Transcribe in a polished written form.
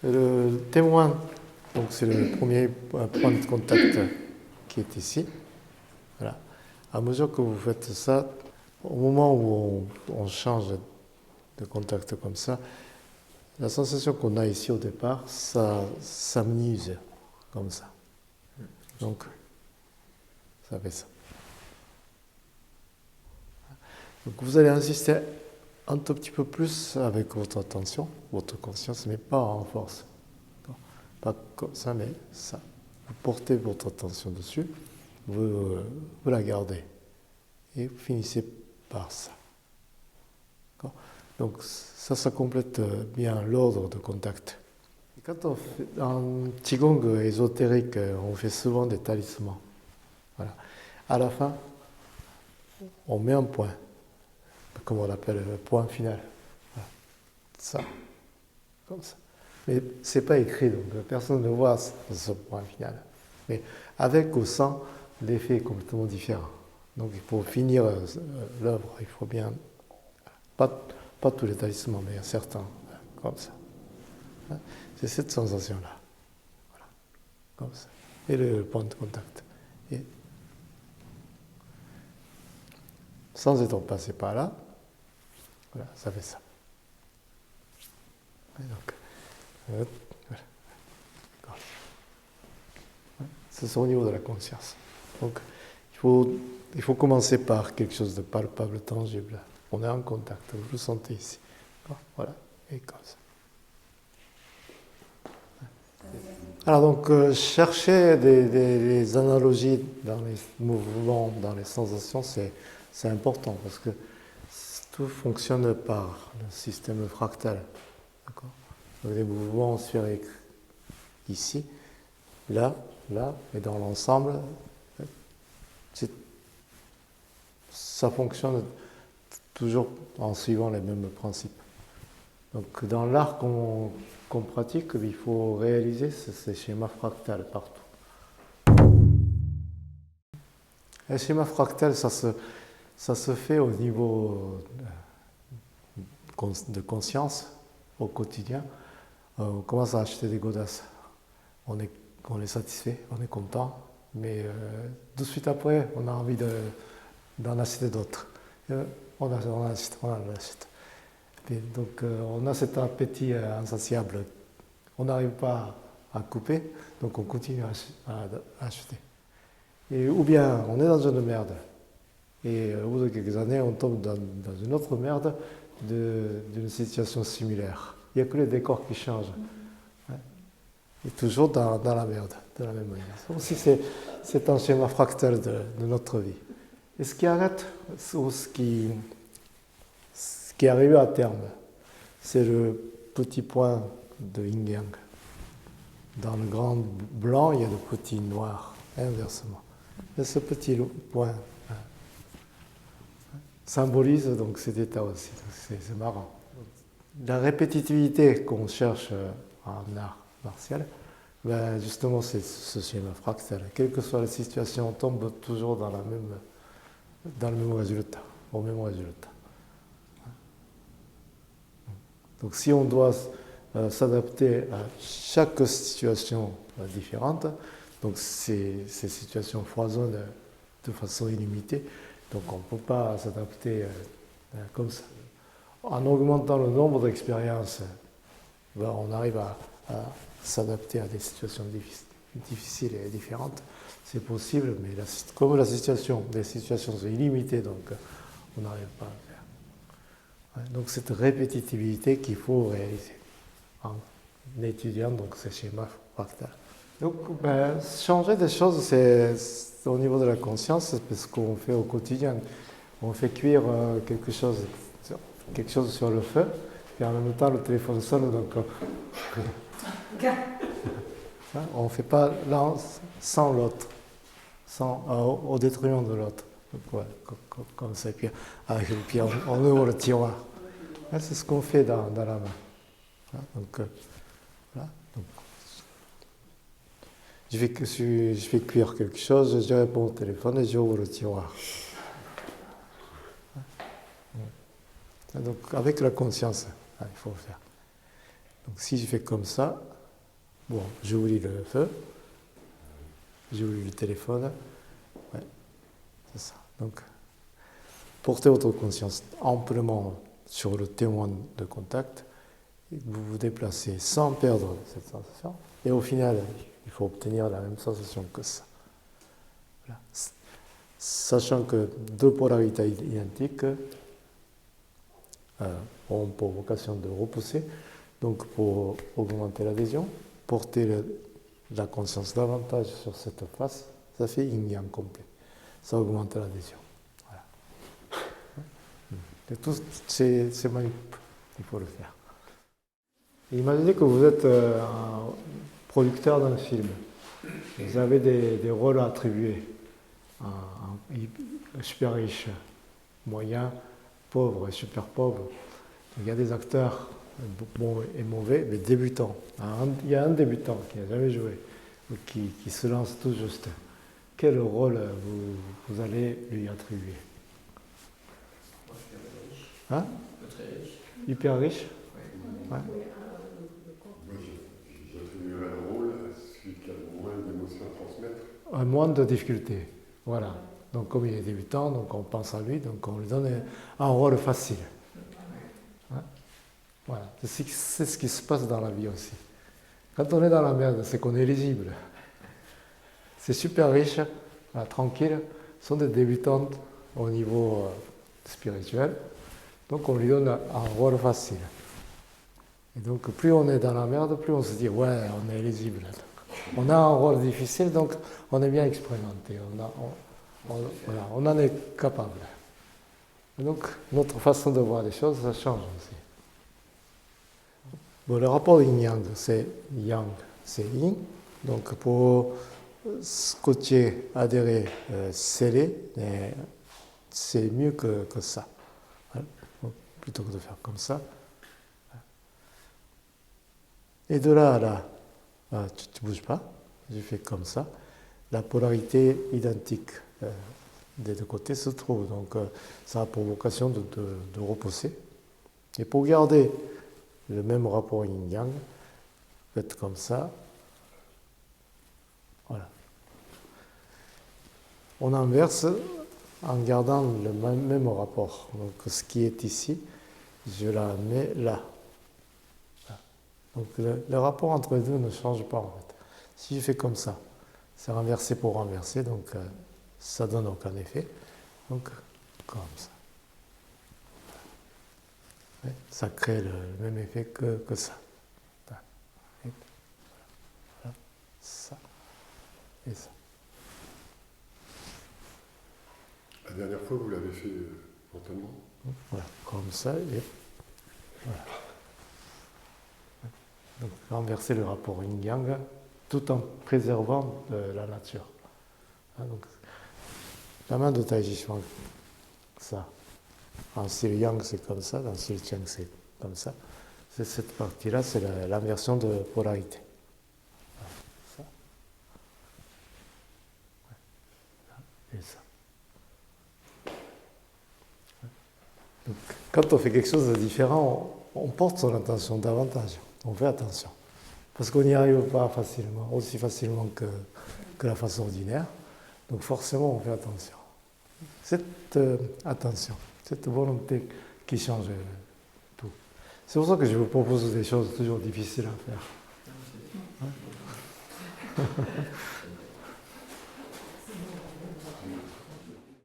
Le témoin, donc c'est le premier point de contact qui est ici. Voilà. À mesure que vous faites ça, au moment où on change de contact comme ça, la sensation qu'on a ici au départ, ça s'amenuise comme ça. Donc, ça fait ça. Donc vous allez insister un tout petit peu plus avec votre attention, votre conscience, mais pas en force. Pas comme ça, mais ça. Vous portez votre attention dessus, vous la gardez. Et vous finissez par ça. Donc ça complète bien l'ordre de contact. Et quand on fait, en Qigong ésotérique, on fait souvent des talismans. Voilà. À la fin, on met un point, comme on l'appelle le point final. Voilà. Ça, comme ça. Mais ce n'est pas écrit, donc personne ne voit ce point final. Mais avec ou sans, l'effet est complètement différent. Donc il faut finir l'œuvre, il faut bien, pas tous les talismans, mais certains, comme ça. C'est cette sensation-là. Voilà. Comme ça. Et le point de contact. Et sans être passé par là, voilà, ça fait ça. Et donc, voilà. C'est au niveau de la conscience. Donc, il faut commencer par quelque chose de palpable, tangible. On est en contact, vous le sentez ici. Voilà, et comme ça. Alors donc, chercher des analogies dans les mouvements, dans les sensations, c'est important parce que tout fonctionne par le système fractal. D'accord ? Donc les mouvements sphériques ici, là, et dans l'ensemble, ça fonctionne toujours en suivant les mêmes principes. Donc dans l'art qu'on pratique, il faut réaliser ces schémas fractals partout. Les schémas fractals, ça se fait au niveau de conscience, au quotidien. On commence à acheter des godasses. On est satisfait, on est content, mais tout de suite après, on a envie d'en acheter d'autres. On en achète. Et donc on a cet appétit insatiable. On n'arrive pas à couper, donc on continue à acheter. Ou bien on est dans une merde, et au bout de quelques années, on tombe dans une autre merde d'une situation similaire. Il n'y a que les décors qui changent. Et toujours dans la merde, de la même manière. Aussi, c'est un schéma fractal de notre vie. Et ce qui arrête, ou ce qui est arrivé à terme, c'est le petit point de yin-yang. Dans le grand blanc, il y a le petit noir, inversement. Et ce petit point symbolise donc cet état aussi. C'est marrant. La répétitivité qu'on cherche en art martial, ben justement c'est ce schéma fractal. Quelle que soit la situation, on tombe toujours dans le même résultat, au même résultat. Donc si on doit s'adapter à chaque situation différente, donc ces situations foisonnent de façon illimitée, donc on ne peut pas s'adapter comme ça. En augmentant le nombre d'expériences, ben on arrive à s'adapter à des situations difficiles et différentes. C'est possible, mais comme les situations sont illimitées, donc on n'arrive pas à le faire. Donc cette répétitivité qu'il faut réaliser en étudiant donc, ces schémas fractals. Donc changer des choses, c'est au niveau de la conscience, c'est ce qu'on fait au quotidien. On fait cuire quelque chose sur le feu, et en même temps le téléphone sonne, donc on ne fait pas l'un sans l'autre, au détriment de l'autre. Ouais, comme ça, et puis on ouvre le tiroir. C'est ce qu'on fait dans la main. Donc, voilà. Donc, je fais cuire quelque chose, je réponds au téléphone et j'ouvre le tiroir. Donc avec la conscience, il faut faire. Donc si je fais comme ça, bon, j'oublie le feu, j'oublie le téléphone, ouais, c'est ça. Donc, portez votre conscience amplement sur le témoin de contact, et vous vous déplacez sans perdre cette sensation, et au final, il faut obtenir la même sensation que ça. Voilà. Sachant que deux polarités identiques ont pour vocation de repousser, donc pour augmenter l'adhésion, porter la conscience davantage sur cette face, ça fait yin-yang complet. Ça augmente l'adhésion. Voilà. Et tous ces manip, il faut le faire. Imaginez que vous êtes un producteur d'un film. Vous avez des rôles attribués. Un super riche, moyen, pauvre et super pauvre. Il y a des acteurs bons et mauvais, mais débutants. Il y a un débutant qui n'a jamais joué, qui se lance tout juste. Quel rôle vous allez lui attribuer? Hein? Très riche. Hyper riche? Ouais. Moi, j'attribuerais le rôle à celui qui a le moins d'émotions à transmettre. Moins de difficultés. Voilà. Donc, comme il est débutant, donc on pense à lui, donc on lui donne un rôle facile. Hein? Voilà. C'est ce qui se passe dans la vie aussi. Quand on est dans la merde, c'est qu'on est éligible. C'est super riche, tranquille, sont des débutantes au niveau spirituel. Donc on lui donne un rôle facile. Et donc plus on est dans la merde, plus on se dit ouais, on est éligible. On a un rôle difficile, donc on est bien expérimenté. On en est capable. Et donc notre façon de voir les choses, ça change aussi. Bon, le rapport yin-yang, c'est yang, c'est yin. Donc pour scotcher, adhérer, sceller, c'est mieux que ça. Plutôt que de faire comme ça. Et de là à là, tu ne bouges pas, je fais comme ça. La polarité identique des deux côtés se trouve. Donc ça a pour vocation de repousser. Et pour garder le même rapport yin-yang, faites comme ça. Voilà. On inverse en gardant le même rapport. Donc ce qui est ici, je la mets là. Donc le rapport entre les deux ne change pas en fait. Si je fais comme ça, c'est renversé pour renverser, donc ça donne aucun effet. Donc comme ça. Ouais, ça crée le même effet que ça. Et voilà. Ça et ça. La dernière fois, vous l'avez fait mentalement. Voilà, comme ça et voilà. Donc renverser le rapport yin-yang tout en préservant la nature. Donc, la main de Tai Chi Chuan, ça. En style yang, c'est comme ça, dans style Cheng, c'est comme ça. C'est cette partie-là, c'est l'inversion de polarité. Ça. Et ça. Donc, quand on fait quelque chose de différent, on porte son attention davantage. On fait attention. Parce qu'on n'y arrive pas facilement, aussi facilement que la façon ordinaire. Donc forcément, on fait attention. Cette attention, cette volonté qui change tout. C'est pour ça que je vous propose des choses toujours difficiles à faire. Hein?